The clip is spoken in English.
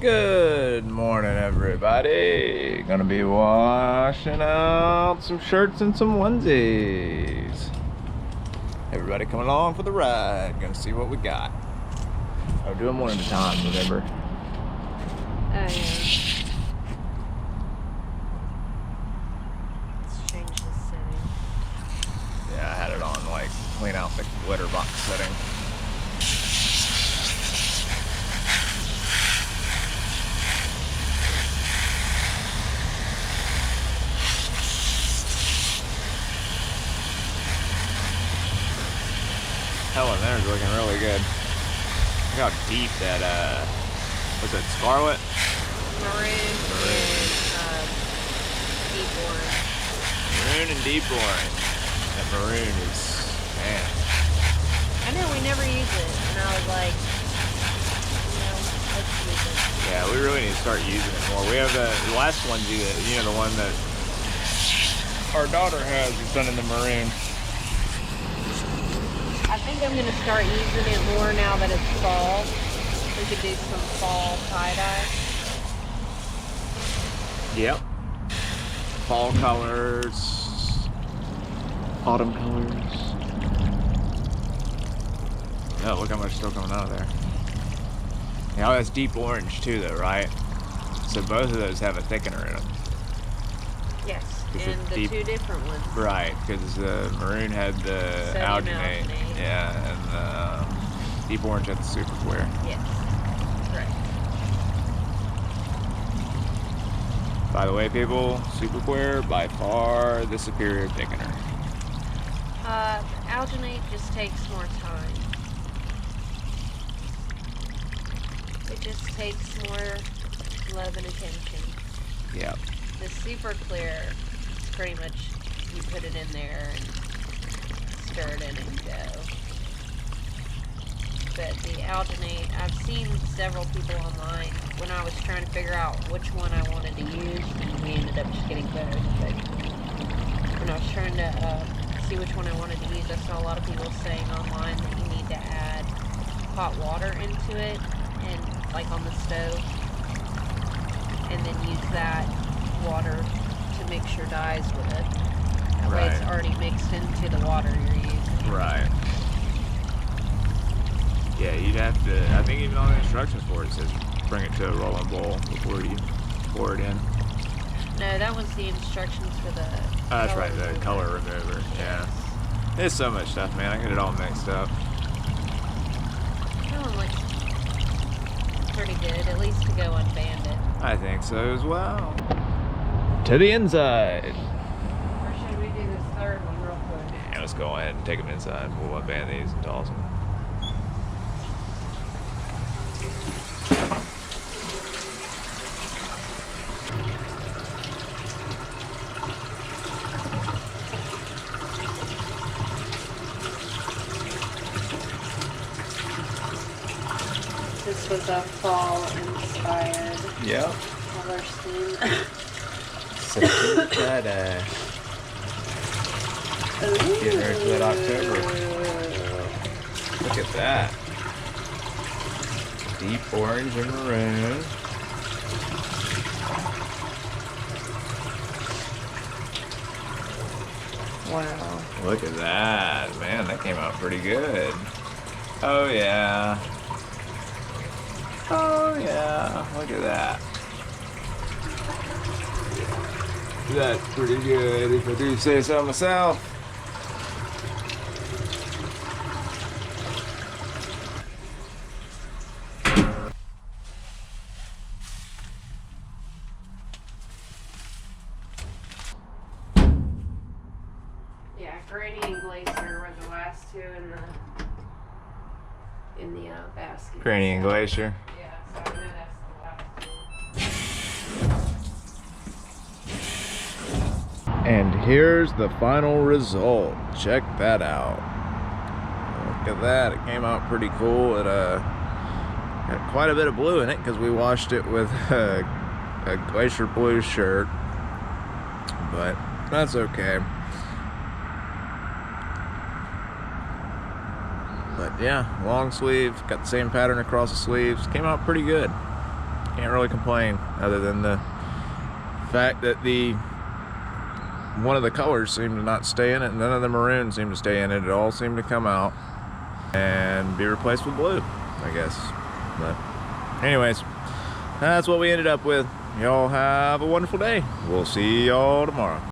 Good morning, everybody. Gonna be washing out some shirts and some onesies. Everybody coming along for the ride. Gonna see what we got. Oh, do them one at a time, remember? Oh, yeah. Let's change the setting. Yeah, I had it on, like, clean out the glitter box setting. Hell, in there's looking really good. Look how deep that, what's that, scarlet? Maroon and deep orange. Maroon and deep orange. That maroon is, man. I know we never use it, and I was like, let's use it. Yeah, we really need to start using it more. We have the last onesie that, the one that our daughter has is done in the maroon. I think I'm going to start using it more now that it's fall. We could do some fall tie-dye. Yep. Fall colors. Autumn colors. Oh, look how much is still coming out of there. Yeah, that's deep orange too though, right? So both of those have a thickener in them. Yes, and the two different ones. Right, because the maroon had the alginate. Yeah, and the deep orange had the super clear. Yes, correct. By the way, people, super clear by far the superior thickener. Alginate just takes more time. It just takes more love and attention. Yep. The super clear, pretty much you put it in there and stir it in and go. But the alginate, I've seen several people online when I was trying to figure out which one I wanted to use, and we ended up just getting both. But when I was trying to see which one I wanted to use, I saw a lot of people saying online that you need to add hot water into it, and like on the stove, and then use that water to mix your dyes with it. That way it's already mixed into the water you're using. Right. Yeah, you'd have to, I think even on the instructions for it says bring it to a rolling bowl before you pour it in. No, that was the instructions for the Oh, that's right, the color remover. Yeah. There's so much stuff, man. I get it all mixed up. That one looks pretty good, at least to go unbanded. I think so as well. To the inside. Or should we do this third one real quick? Yeah, let's go ahead and take them inside. We'll unband these and toss them. This was a fall-inspired color scheme. Tye-die. Getting ready for that October. Look at that. Deep orange and maroon. Wow. Look at that. Man, that came out pretty good. Oh, yeah. Oh yeah, look at that. That's pretty good, if I do say so myself. Yeah, Granny and Glacier were the last two in the basket. Granny and Glacier. Yeah, so I know that's the last two. And here's the final result. Check that out. Look at that. It came out pretty cool. It got quite a bit of blue in it because we washed it with a Glacier blue shirt. But that's okay. But yeah, long sleeve, got the same pattern across the sleeves. Came out pretty good. Can't really complain other than the fact that one of the colors seemed to not stay in it, and none of the maroon seemed to stay in it. It all seemed to come out and be replaced with blue, I guess. But anyways, that's what we ended up with. Y'all have a wonderful day. We'll see y'all tomorrow.